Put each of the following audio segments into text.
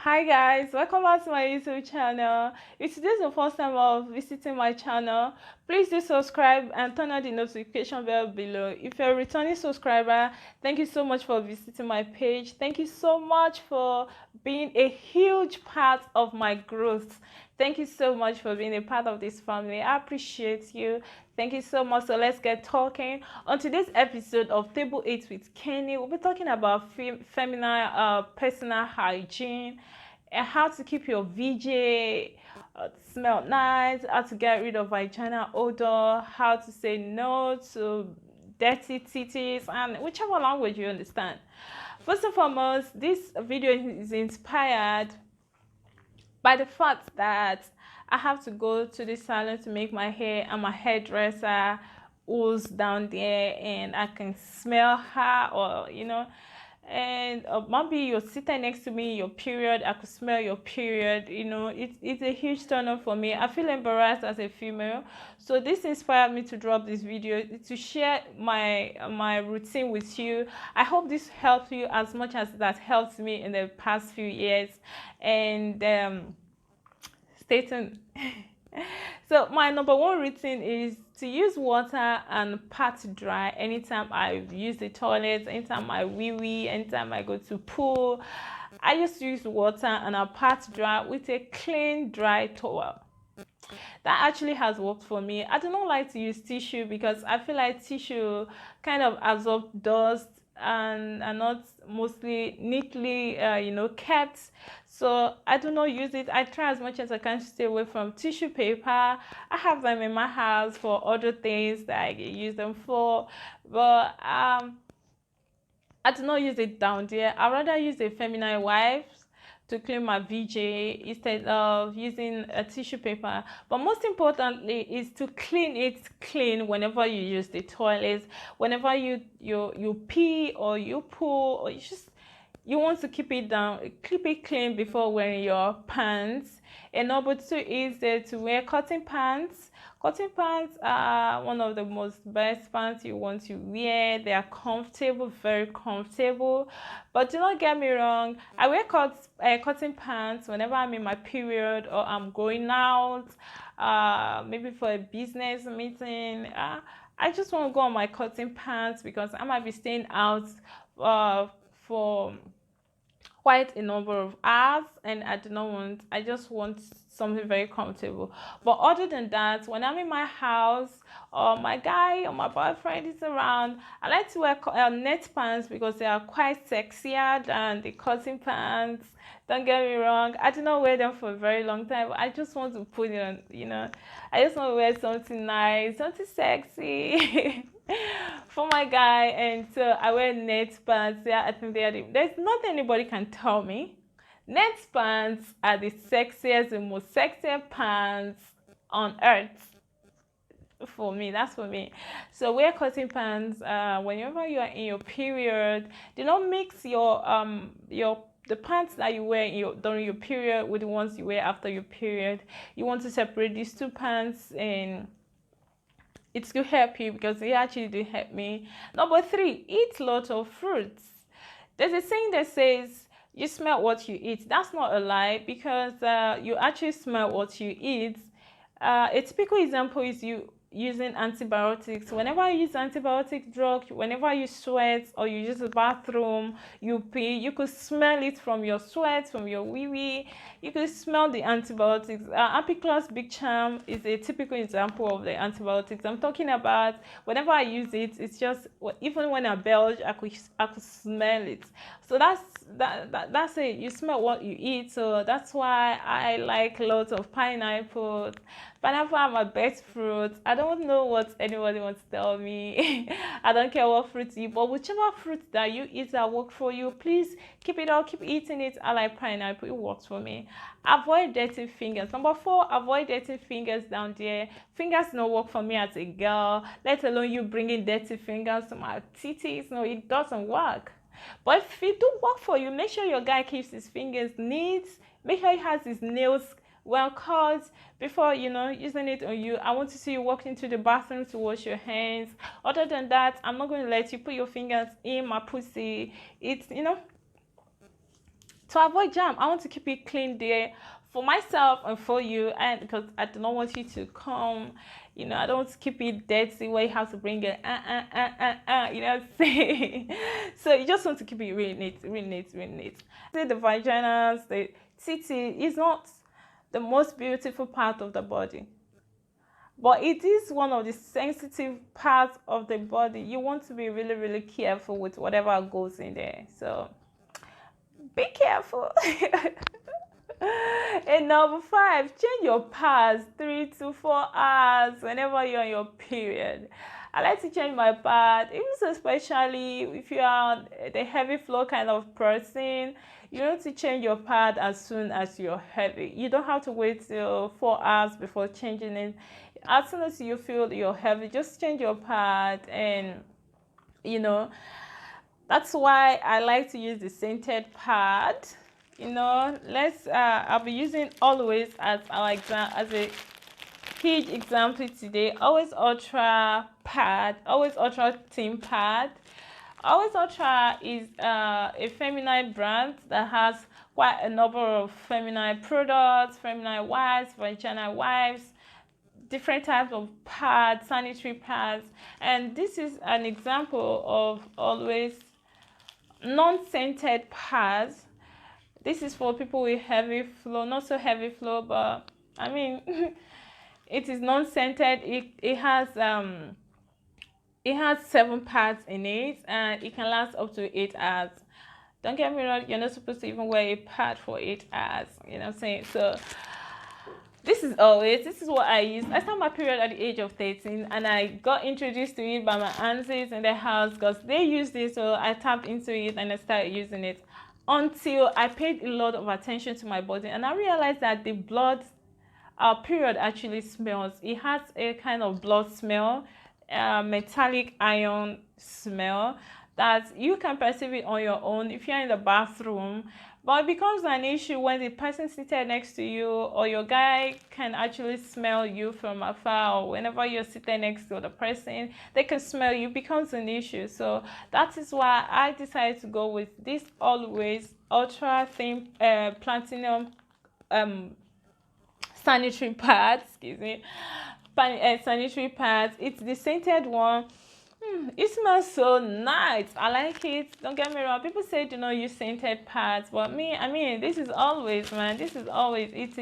Hi guys, welcome back to my YouTube channel. If this is the first time of visiting my channel, please do subscribe and turn on the notification bell below. If you're a returning subscriber, thank you so much for visiting my page. Thank you so much for being a huge part of my growth. Thank you so much for being a part of this family. I appreciate you. Thank you so much. So let's get talking. On today's episode of Table 8 with Kenny, we'll be talking about feminine personal hygiene and how to keep your VJ smell nice, how to get rid of vagina odor, how to say no to dirty titties, and whichever language you understand. First and foremost, this video is inspired by the fact that I have to go to the salon to make my hair, and my hairdresser who's down there and I can smell her, or and maybe you're sitting next to me, your period, I could smell your period. It's a huge turn on for me. I feel embarrassed as a female, so this inspired me to drop this video to share my routine with you. I hope this helps you as much as that helped me in the past few years. And stay tuned. So my number one routine is to use water and pat dry anytime I use the toilet, anytime I wee wee, anytime I go to pool. I just use water and I pat dry with a clean dry towel. That actually has worked for me. I do not like to use tissue because I feel like tissue kind of absorb dust and are not mostly neatly kept, so I do not use it. I try as much as I can to stay away from tissue paper. I have them in my house for other things that I use them for, but I do not use it down there. I rather use a feminine wipes to clean my VJ instead of using a tissue paper. But most importantly is to clean it clean whenever you use the toilet, whenever you pee or you poo, or you want to keep it clean before wearing your pants. And number two is to wear cotton pants. Cotton pants are one of the most best pants you want to wear. They are comfortable, very comfortable. But do not get me wrong, I wear cotton pants whenever I'm in my period or I'm going out, maybe for a business meeting. I just want to go on my cotton pants because I might be staying out for quite a number of hours, and I just want something very comfortable. But other than that, when I'm in my house or my guy or my boyfriend is around, I like to wear net pants because they are quite sexier than the cotton pants. Don't get me wrong, I do not wear them for a very long time. I just want to put it on, I just want to wear something nice, something sexy for my guy. And so I wear net pants. Yeah, I think there's nothing anybody can tell me. Net pants are the sexiest, the most sexiest pants on earth. For me, that's for me. So wear cotton pants whenever you are in your period. Do not mix your the pants that you wear during your period with the ones you wear after your period. You want to separate these two pants, and it's to help you because they actually do help me. Number three, eat lots of fruits. There's a saying that says you smell what you eat. That's not a lie, because you actually smell what you eat. A typical example is you using antibiotics. Whenever you use antibiotic drug, whenever you sweat or you use the bathroom, you pee, you could smell it from your sweat, from your wee wee. You could smell the antibiotics. Apiclos Big Charm is a typical example of the antibiotics I'm talking about. Whenever I use it, it's just, even when I belch, I could smell it. So that's it. You smell what you eat. So that's why I like lots of pineapple. Pineapple are my best fruit. I don't know what anybody wants to tell me. I don't care what fruit you eat, but whichever fruit that you eat that work for you, please keep it up, keep eating it. I like pineapple, it works for me. Avoid dirty fingers. Number four, avoid dirty fingers down there. Fingers don't work for me as a girl, let alone you bringing dirty fingers to my titties. No, it doesn't work. But if it do work for you, make sure your guy keeps his fingers neat. Make sure he has his nails well cut before using it on you. I want to see you walk into the bathroom to wash your hands. Other than that, I'm not going to let you put your fingers in my pussy. It's to avoid jam. I want to keep it clean there for myself and for you, and because I do not want you to come, you know, I don't want to keep it dirty where you have to bring it you know what I'm saying. So you just want to keep it really neat, really neat, really neat. See, the vaginas, the titty is not the most beautiful part of the body, but it is one of the sensitive parts of the body. You want to be really, really careful with whatever goes in there. So be careful. And number 5, change your pads 3 to 4 hours whenever you're on your period. I like to change my pad, even especially if you are the heavy flow kind of person. You need to change your pad as soon as you're heavy. You don't have to wait till 4 hours before changing it. As soon as you feel you're heavy, just change your pad. And you know, that's why I like to use the scented pad. You know, I'll be using Always as our as a huge example today. Always Ultra pad, Always Ultra Thin pad. Always Ultra is a feminine brand that has quite a number of feminine products, feminine wipes, vaginal wipes, different types of pads, sanitary pads, and this is an example of Always non-scented pads. This is for people with heavy flow, not so heavy flow, but I mean, it is non-scented. It has 7 pads in it, and it can last up to 8 hours. Don't get me wrong, you're not supposed to even wear a pad for 8 hours. You know what I'm saying? So this is what I use. I started my period at the age of 13, and I got introduced to it by my aunties in the house because they used it, so I tapped into it and I started using it until I paid a lot of attention to my body, and I realized that the blood, our period actually smells. It has a kind of blood smell, metallic iron smell that you can perceive it on your own if you're in the bathroom, but it becomes an issue when the person seated next to you or your guy can actually smell you from afar, or whenever you're sitting next to the person they can smell you. It becomes an issue. So that is why I decided to go with this Always Ultra Thin Platinum sanitary pads, sanitary pads. It's the scented one. It smells so nice. I like it. Don't get me wrong, people say do not use scented pads, but me, I mean, this is Always, man. This is Always. It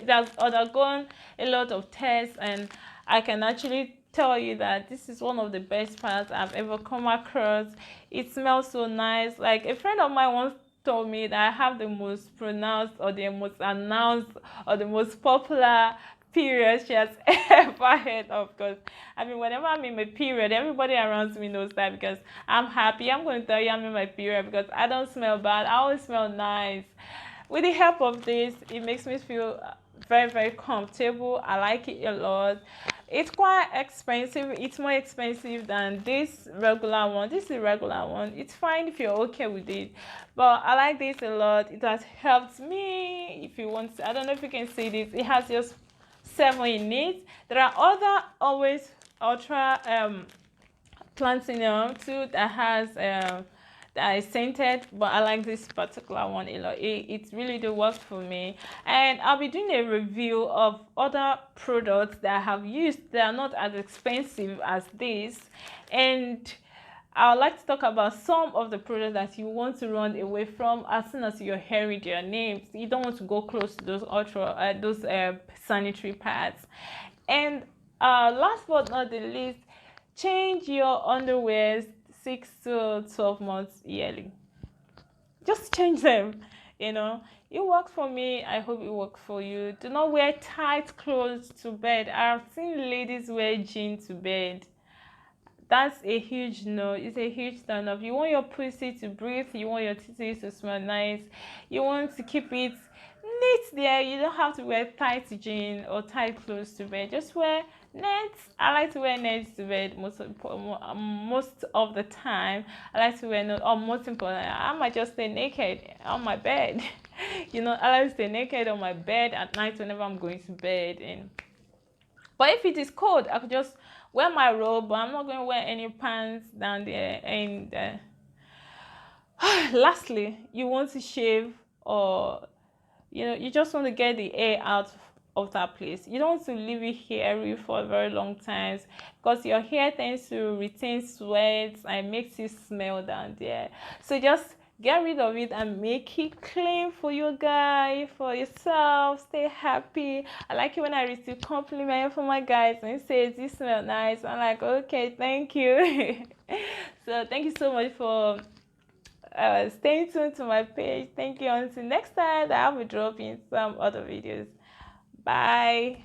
has undergone a lot of tests, and I can actually tell you that this is one of the best pads I've ever come across. It smells so nice. Like, a friend of mine once told me that I have the most pronounced, or the most announced, or the most popular period she has ever heard of. Because I mean, whenever I'm in my period, everybody around me knows that, because I'm happy. I'm going to tell you I'm in my period because I don't smell bad. I always smell nice. With the help of this, it makes me feel very, very comfortable. I like it a lot. It's quite expensive. It's more expensive than this regular one. This is a regular one. It's fine if you're okay with it, but I like this a lot. It has helped me. If you want to, I don't know if you can see this, it has just 7 in it. There are other Always Ultra Platinum too that has that is scented, but I like this particular one a lot. It really do work for me, and I'll be doing a review of other products that I have used that are not as expensive as this, and I would like to talk about some of the products that you want to run away from as soon as you're hearing their names. You don't want to go close to those sanitary pads. And last but not the least, change your underwears 6 to 12 months yearly. Just change them. You know, it works for me. I hope it works for you. Do not wear tight clothes to bed. I've seen ladies wear jeans to bed. That's a huge no. It's a huge turn off. You want your pussy to breathe. You want your titties to smell nice. You want to keep it neat there. You don't have to wear tight jeans or tight clothes to bed. Just wear nets. I like to wear nets to bed most of the time. I like to wear nets. Or most important, I might just stay naked on my bed. You know, I like to stay naked on my bed at night whenever I'm going to bed. But if it is cold, I could just wear my robe, but I'm not going to wear any pants down there. And lastly, you want to shave or you just want to get the air out of that place. You don't want to leave it hairy for a very long time, because your hair tends to retain sweat and makes you smell down there. So just get rid of it and make it clean for your guy, for yourself. Stay happy. I like it when I receive compliment from my guys and say you smell nice. I'm like, okay, thank you. So thank you so much for stay tuned to my page. Thank you. Until next time, I'll be dropping some other videos. Bye.